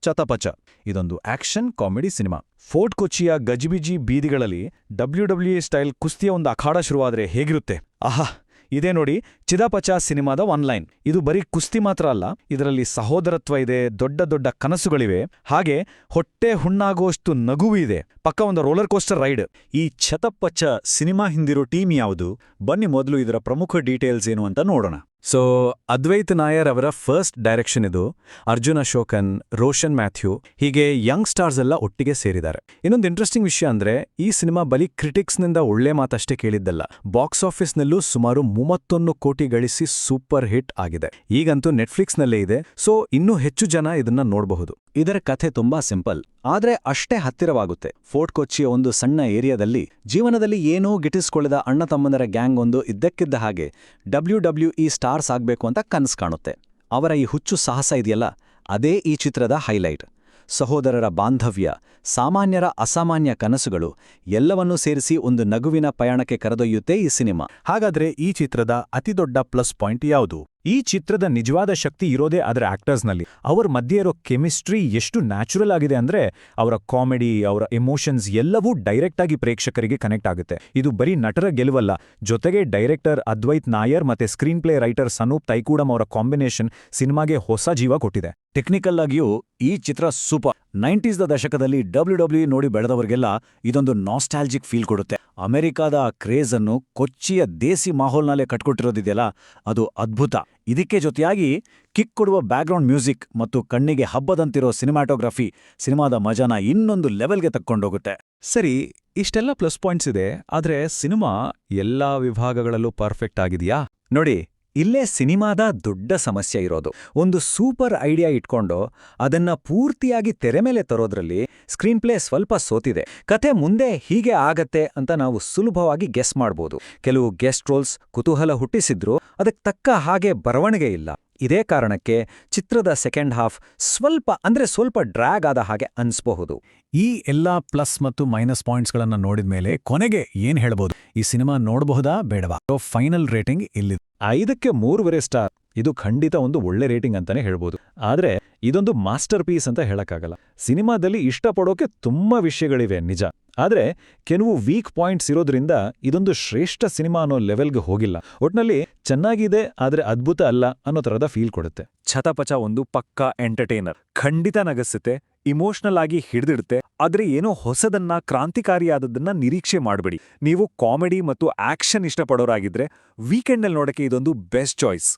ಚತಪಚ ಇದೊಂದು action comedy cinema. Fort ಕೊಚ್ಚಿಯ ಗಜಿಬಿಜಿ ಬೀದಿಗಳಲ್ಲಿ WWE style ಕುಸ್ತಿಯ ಒಂದು ಅಖಾಡ ಶುರುವಾದ್ರೆ ಹೇಗಿರುತ್ತೆ? ಆಹಾ, ಇದೇ ನೋಡಿ ಚಿದಾಪಚ ಸಿನಿಮಾದ ಒನ್ಲೈನ್. ಇದು ಬರೀ ಕುಸ್ತಿ ಮಾತ್ರ ಅಲ್ಲ, ಇದರಲ್ಲಿ ಸಹೋದರತ್ವ ಇದೆ, ದೊಡ್ಡ ದೊಡ್ಡ ಕನಸುಗಳಿವೆ, ಹಾಗೆ ಹೊಟ್ಟೆ ಹುಣ್ಣಾಗುವಷ್ಟು ನಗುವು ಇದೆ. ಪಕ್ಕ ಒಂದು ರೋಲರ್ ಕೋಸ್ಟರ್ ರೈಡ್. ಈ ಛತಪಚ ಸಿನಿಮಾ ಹಿಂದಿರೋ ಟೀಮ್ ಯಾವುದು? ಬನ್ನಿ ಮೊದಲು ಇದರ ಪ್ರಮುಖ ಡೀಟೇಲ್ಸ್ ಏನು ಅಂತ ನೋಡೋಣ. ಸೊ ಅದ್ವೈತ್ ನಾಯರ್ ಅವರ ಫಸ್ಟ್ ಡೈರೆಕ್ಷನ್ ಇದು. ಅರ್ಜುನ್ ಅಶೋಕನ್, ರೋಷನ್ ಮ್ಯಾಥ್ಯೂ ಹೀಗೆ ಯಂಗ್ ಸ್ಟಾರ್ಸ್ ಎಲ್ಲ ಒಟ್ಟಿಗೆ ಸೇರಿದ್ದಾರೆ. ಇನ್ನೊಂದು ಇಂಟ್ರೆಸ್ಟಿಂಗ್ ವಿಷಯ ಅಂದ್ರೆ ಈ ಸಿನಿಮಾ ಬರೀ ಕ್ರಿಟಿಕ್ಸ್ನಿಂದ ಒಳ್ಳೆ ಮಾತಷ್ಟೇ ಕೇಳಿದ್ದಲ್ಲ, ಬಾಕ್ಸ್ ಆಫೀಸ್ನಲ್ಲೂ ಸುಮಾರು 31 ಕೋಟಿ ಗಳಿಸಿ ಸೂಪರ್ ಹಿಟ್ ಆಗಿದೆ. ಈಗಂತೂ ನೆಟ್ಫ್ಲಿಕ್ಸ್ನಲ್ಲೇ ಇದೆ, ಸೊ ಇನ್ನೂ ಹೆಚ್ಚು ಜನ ಇದನ್ನ ನೋಡಬಹುದು. ಇದರ ಕಥೆ ತುಂಬಾ ಸಿಂಪಲ್, ಆದ್ರೆ ಅಷ್ಟೇ ಹತ್ತಿರವಾಗುತ್ತೆ. ಫೋರ್ಟ್ ಕೊಚ್ಚಿಯ ಒಂದು ಸಣ್ಣ ಏರಿಯಾದಲ್ಲಿ ಜೀವನದಲ್ಲಿ ಏನೂ ಗಿಟ್ಟಿಸ್ಕೊಳ್ಳದ ಅಣ್ಣ ತಮ್ಮಂದರ ಗ್ಯಾಂಗ್ ಒಂದು ಇದ್ದಕ್ಕಿದ್ದ ಹಾಗೆ WWE ಸ್ಟಾರ್ಸ್ ಆಗ್ಬೇಕು ಅಂತ ಕನಸು ಕಾಣುತ್ತೆ. ಅವರ ಈ ಹುಚ್ಚು ಸಾಹಸ ಇದೆಯಲ್ಲ, ಅದೇ ಈ ಚಿತ್ರದ ಹೈಲೈಟ್. ಸಹೋದರರ ಬಾಂಧವ್ಯ, ಸಾಮಾನ್ಯರ ಅಸಾಮಾನ್ಯ ಕನಸುಗಳು ಎಲ್ಲವನ್ನೂ ಸೇರಿಸಿ ಒಂದು ನಗುವಿನ ಪಯಣಕ್ಕೆ ಕರೆದೊಯ್ಯುತ್ತೆ ಈ ಸಿನಿಮಾ. ಹಾಗಾದ್ರೆ ಈ ಚಿತ್ರದ ಅತಿದೊಡ್ಡ ಪ್ಲಸ್ ಪಾಯಿಂಟ್ ಯಾವುದು? ಈ ಚಿತ್ರದ ನಿಜವಾದ ಶಕ್ತಿ ಇರೋದೇ ಅದರ ಆಕ್ಟರ್ಸ್ನಲ್ಲಿ. ಅವರ ಮಧ್ಯೆ ಇರೋ ಕೆಮಿಸ್ಟ್ರಿ ಎಷ್ಟು ನ್ಯಾಚುರಲ್ ಆಗಿದೆ ಅಂದ್ರೆ ಅವರ ಕಾಮಿಡಿ, ಅವರ ಎಮೋಷನ್ಸ್ ಎಲ್ಲವೂ ಡೈರೆಕ್ಟ್ ಆಗಿ ಪ್ರೇಕ್ಷಕರಿಗೆ ಕನೆಕ್ಟ್ ಆಗುತ್ತೆ. ಇದು ಬರೀ ನಟರ ಗೆಲುವಲ್ಲ, ಜೊತೆಗೆ ಡೈರೆಕ್ಟರ್ ಅದ್ವೈತ್ ನಾಯರ್ ಮತ್ತೆ ಸ್ಕ್ರೀನ್ ಪ್ಲೇ ರೈಟರ್ ಸನೂಪ್ ತೈಕೂಡಂ ಅವರ ಕಾಂಬಿನೇಷನ್ ಸಿನಿಮಾಗೆ ಹೊಸ ಜೀವ ಕೊಟ್ಟಿದೆ. ಟೆಕ್ನಿಕಲ್ ಆಗಿಯೂ ಈ ಚಿತ್ರ ಸೂಪರ್. 90ದ ದಶಕದಲ್ಲಿ WWE ನೋಡಿ ಬೆಳೆದವರಿಗೆಲ್ಲ ಇದೊಂದು ನಾಸ್ಟಾಲ್ಜಿಕ್ ಫೀಲ್ ಕೊಡುತ್ತೆ. ಅಮೆರಿಕಾದ ಕ್ರೇಜ್ ಅನ್ನು ಕೊಚ್ಚಿಯ ದೇಸಿ ಮಾಹೋಲ್ನಲ್ಲೇ ಕಟ್ಕೊಟ್ಟಿರೋದಿದೆಯಲ್ಲ, ಅದು ಅದ್ಭುತ. ಇದಕ್ಕೆ ಜೊತೆಯಾಗಿ ಕಿಕ್ ಕೊಡುವ ಬ್ಯಾಕ್ಗ್ರೌಂಡ್ ಮ್ಯೂಸಿಕ್ ಮತ್ತು ಕಣ್ಣಿಗೆ ಹಬ್ಬದಂತಿರೋ ಸಿನಿಮಾಟೋಗ್ರಫಿ ಸಿನಿಮಾದ ಮಜಾನ ಇನ್ನೊಂದು ಲೆವೆಲ್ಗೆ ತಕ್ಕೊಂಡೋಗುತ್ತೆ. ಸರಿ, ಇಷ್ಟೆಲ್ಲ ಪ್ಲಸ್ ಪಾಯಿಂಟ್ಸ್ ಇದೆ, ಆದ್ರೆ ಸಿನಿಮಾ ಎಲ್ಲಾ ವಿಭಾಗಗಳಲ್ಲೂ ಪರ್ಫೆಕ್ಟ್ ಆಗಿದೆಯಾ? ನೋಡಿ, ಇಲ್ಲೇ ಸಿನಿಮಾದ ದೊಡ್ಡ ಸಮಸ್ಯೆ ಇರೋದು. ಒಂದು ಸೂಪರ್ ಐಡಿಯಾ ಇಟ್ಕೊಂಡು ಅದನ್ನ ಪೂರ್ತಿಯಾಗಿ ತೆರೆ ಮೇಲೆ ತರೋದ್ರಲ್ಲಿ ಸ್ಕ್ರೀನ್ ಪ್ಲೇ ಸ್ವಲ್ಪ ಸೋತಿದೆ. ಕಥೆ ಮುಂದೆ ಹೀಗೆ ಆಗತ್ತೆ ಅಂತ ನಾವು ಸುಲಭವಾಗಿ ಗೆಸ್ ಮಾಡ್ಬೋದು. ಕೆಲವು ಗೆಸ್ಟ್ ರೋಲ್ಸ್ ಕುತೂಹಲ ಹುಟ್ಟಿಸಿದ್ರು, ಅದಕ್ಕೆ ತಕ್ಕ ಹಾಗೆ ಬರವಣಿಗೆ ಇಲ್ಲ. ಇದೇ ಕಾರಣಕ್ಕೆ ಚಿತ್ರದ ಸೆಕೆಂಡ್ ಹಾಫ್ ಸ್ವಲ್ಪ ಡ್ರ್ಯಾಗ್ ಆದ ಹಾಗೆ ಅನ್ಸ್ಬಹುದು. ಈ ಎಲ್ಲಾ ಪ್ಲಸ್ ಮತ್ತು ಮೈನಸ್ ಪಾಯಿಂಟ್ಸ್ಗಳನ್ನ ನೋಡಿದ್ಮೇಲೆ ಕೊನೆಗೆ ಏನ್ ಹೇಳ್ಬೋದು? ಈ ಸಿನಿಮಾ ನೋಡಬಹುದಾ ಬೇಡವಾ? ಫೈನಲ್ ರೇಟಿಂಗ್ ಇಲ್ಲಿದೆ. 5ಕ್ಕೆ 3.5 ಸ್ಟಾರ್. ಇದು ಖಂಡಿತ ಒಂದು ಒಳ್ಳೆ ರೇಟಿಂಗ್ ಅಂತಾನೆ ಹೇಳ್ಬೋದು. ಆದ್ರೆ ಇದೊಂದು ಮಾಸ್ಟರ್ ಪೀಸ್ ಅಂತ ಹೇಳಕ್ಕಾಗಲ್ಲ. ಸಿನಿಮಾದಲ್ಲಿ ಇಷ್ಟಪಡೋಕೆ ತುಂಬಾ ವಿಷಯಗಳಿವೆ ನಿಜ, ಆದ್ರೆ ಕೆಲವು ವೀಕ್ ಪಾಯಿಂಟ್ಸ್ ಇರೋದ್ರಿಂದ ಇದೊಂದು ಶ್ರೇಷ್ಠ ಸಿನಿಮಾ ಅನ್ನೋ ಲೆವೆಲ್ಗೆ ಹೋಗಿಲ್ಲ. ಒಟ್ನಲ್ಲಿ ಚೆನ್ನಾಗಿದೆ, ಆದ್ರೆ ಅದ್ಭುತ ಅಲ್ಲ ಅನ್ನೋ ತರದ ಫೀಲ್ ಕೊಡುತ್ತೆ. ಛತಪಚ ಒಂದು ಪಕ್ಕಾ ಎಂಟರ್ಟೈನರ್. ಖಂಡಿತ ನಗಸುತ್ತೆ, ಇಮೋಷನಲ್ ಆಗಿ ಹಿಡಿದಿಡುತ್ತೆ, ಆದ್ರೆ ಏನೋ ಹೊಸದನ್ನ, ಕ್ರಾಂತಿಕಾರಿಯಾದದನ್ನ ನಿರೀಕ್ಷೆ ಮಾಡಬೇಡಿ. ನೀವು ಕಾಮಿಡಿ ಮತ್ತು ಆಕ್ಷನ್ ಇಷ್ಟಪಡೋರಾಗಿದ್ರೆ ವೀಕೆಂಡ್ನಲ್ಲಿ ನೋಡಕ್ಕೆ ಇದೊಂದು ಬೆಸ್ಟ್ ಚಾಯ್ಸ್.